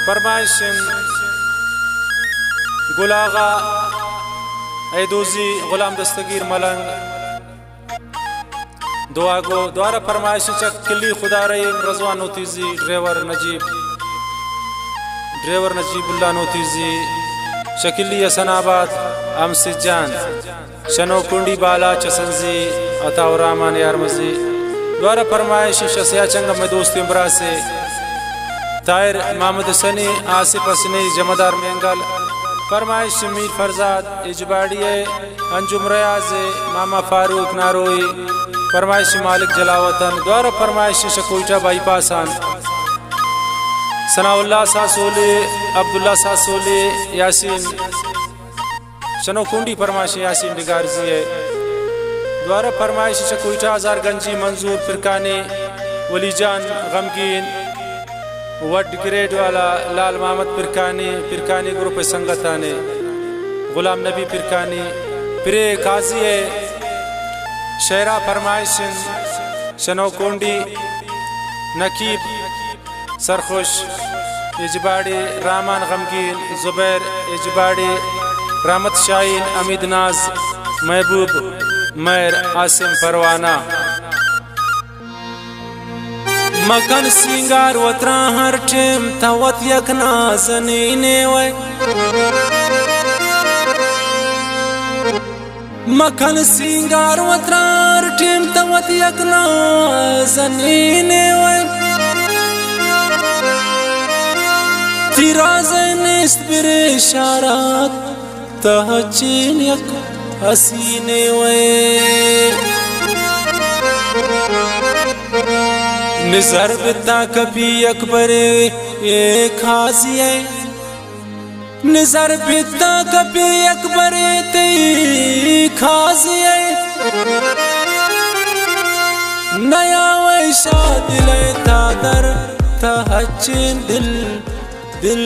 फरमाइशन गुलागा ऐदोजी गुलाम दस्तगीर मलंग दुआ गो द्वारा फरमाइश चक किली खुदा रही रजवा नोतीजी ड्राइवर नजीबुल्ला नोतीजी शकिली हसनाबाद अमसिद जान शनो कुंडी बाला चसंजी अताउर रहमान यारमजी द्वारा फरमाइश शसिया चंग में दोस्त इमरा से ताहिर मोहम्मद सनी आसिफ हसनी जमादार मेंगल फरमाइश मीर फरजाद इजबाड़िए अंजुम रियाज मामा फारूक नारोई फरमाइश मालिक जलावतन द्वारा फरमाइश शकोइटा बाईपासान सनाउल्ला सासोले अब्दुल्ला सासोले यासीन शनो कुंडी फरमाइश यासीन डिगारजी है द्वारा फरमाइश शकोइटा हजार गंजी मंजूर फिरकाने वलीजान गमगीन वड ग्रेड वाला लाल मोहम्मद पिरकानी ग्रुप संगताने गुलाम नबी पिरकानी प्रे काजी है शेरा फरमाइश शनो कुंडी नकीब सरखुश इजबाड़ी रहमान गमगीन जुबैर इजबाड़ी रहमत शाहीन अमीद नाज महबूब मैर आसिम परवाना मकन सिंगार वत्रा हर टेम तवत यकना जनीने वै मकन सिंगार वत्रा हर टेम तवत यकना जनीने वै तिराज़ निस्त बिरे इशारात तहचीन यक हसीने वै निज़र बिता कभी अकबरे ये खाजी है निज़र बिता कभी अकबरे ते खाजी है नया वैशा दिल तादर तहचिन दिल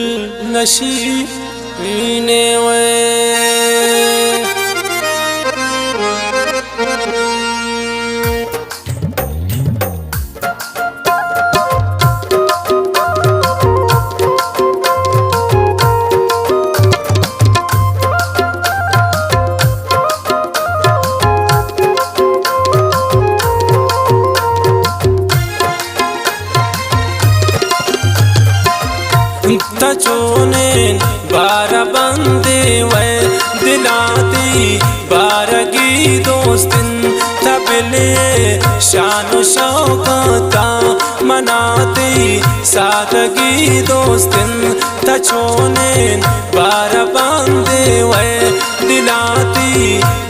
नशी ने वे तचोने बारा बंदे वे दिलाती बारगी दोस्तिन तबले शान शौकता मनाती सादगी दोस्तिन तचोने बारा बंदे वे दिलाती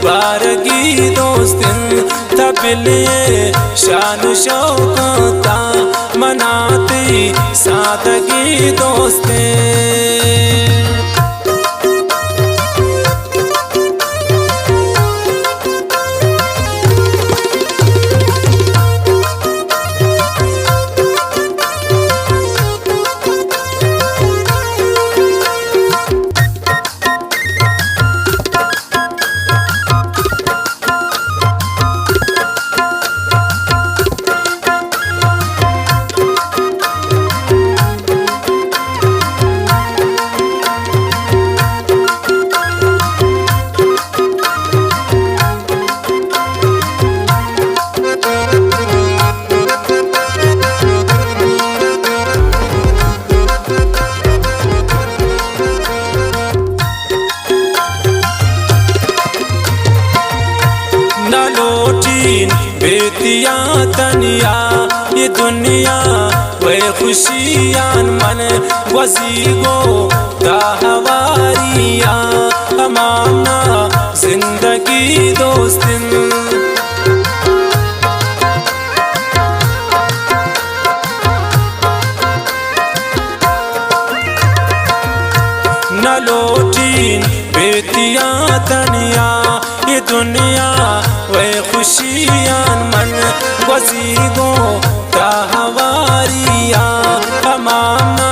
बारगी दोस्तिन तबले शान शौकता मनाती सादगी दोस्ते बेतिया तनिया ये दुनिया वे खुशियान मन वसीगो दाहवारिया हमाना जिंदगी दोस्तिन न लोटीन बेतिया तनिया ये दुनिया वे खुशियान मन वसीगो हवारिया हमाना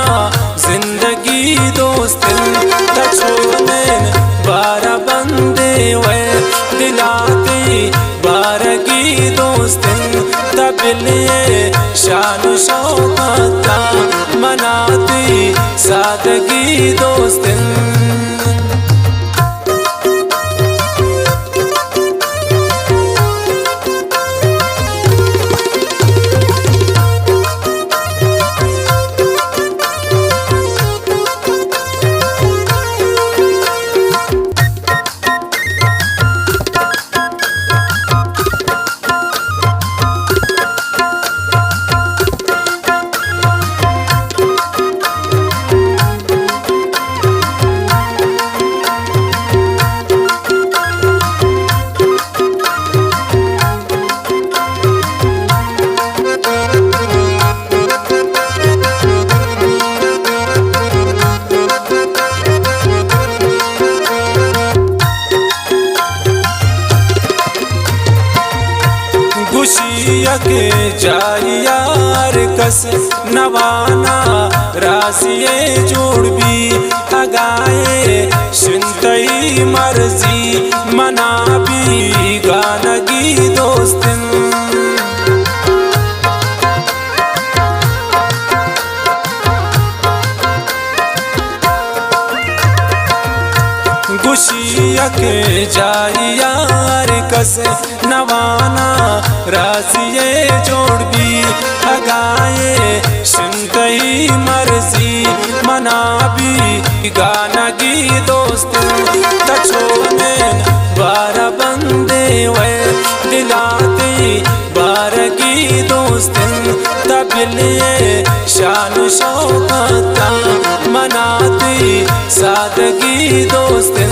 जिंदगी दोस्तिन तछोने बारा बंदे वे दिलाती बारगी दोस्तिन तबले शान शौकता मनाती सादगी दोस्तिन खुशिया के जाई यार कस नवाना रासिए जोड़ भी अगाए सुनतई मर्जी मना भी गानगी दोस्तिन खुशिया के जाई यार कस नवाना रासिए जोड़ भी अगाए सुनतई मर्जी मना भी गानगी दोस्त तछोने बारह बंदे वे दिलाते बारगी दोस्तिन तबिलिए शान शौकता मनाती सादगी दोस्तिन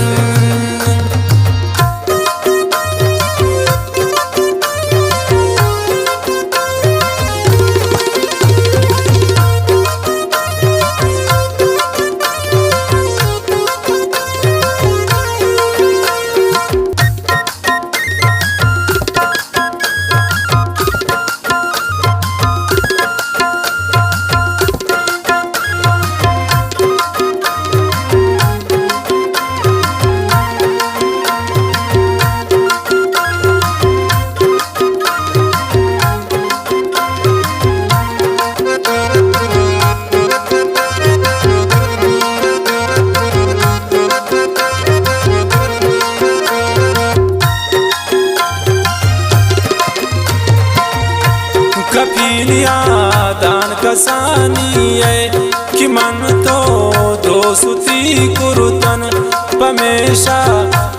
कपिलिया दान कसानी है कि मन तो दोस्ती कुरुतन पमेशा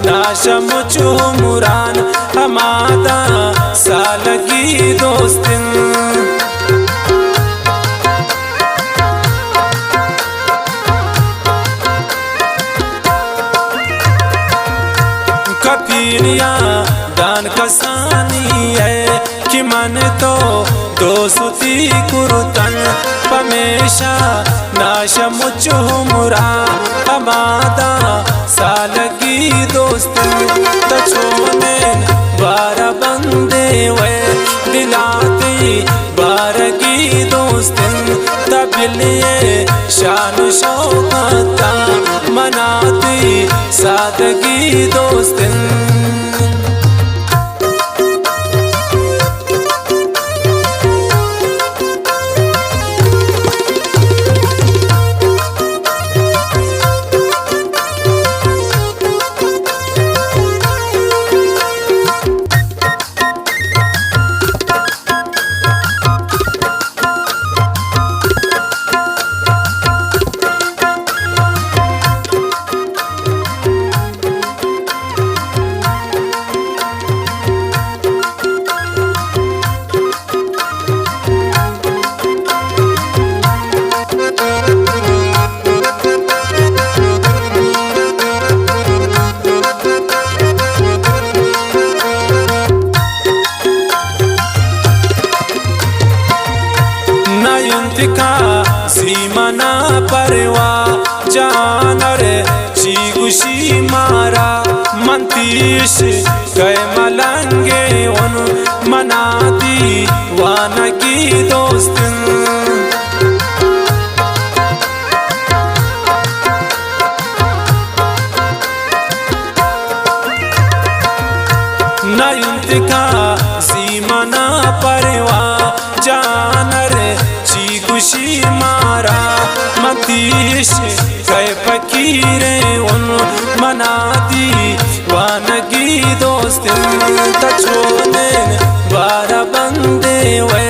नाशा मुचो मुरान हमादा सालगी दोस्तिन कपिलिया दान कसानी है कि मन तो दोस्ती कुरुतन पमेशा नाशा मुचो मुरा हमादा सालगी दोस्तिन तछोने बारह बंदे वे दिलाती बारगी दोस्तिन तबिलिए शान शौकता मनाती सादगी दोस्तिन सीमना परवा जानर चीगुशी मारा मंतीश गए मलंगे उन मनाती वानगी दोस्तिन नयुंतिका सीमना परवा जानर चीगुशी मारा मतीश गए फकीरे उन मनादी वानगी दोस्त तछोने बारा बंदे वे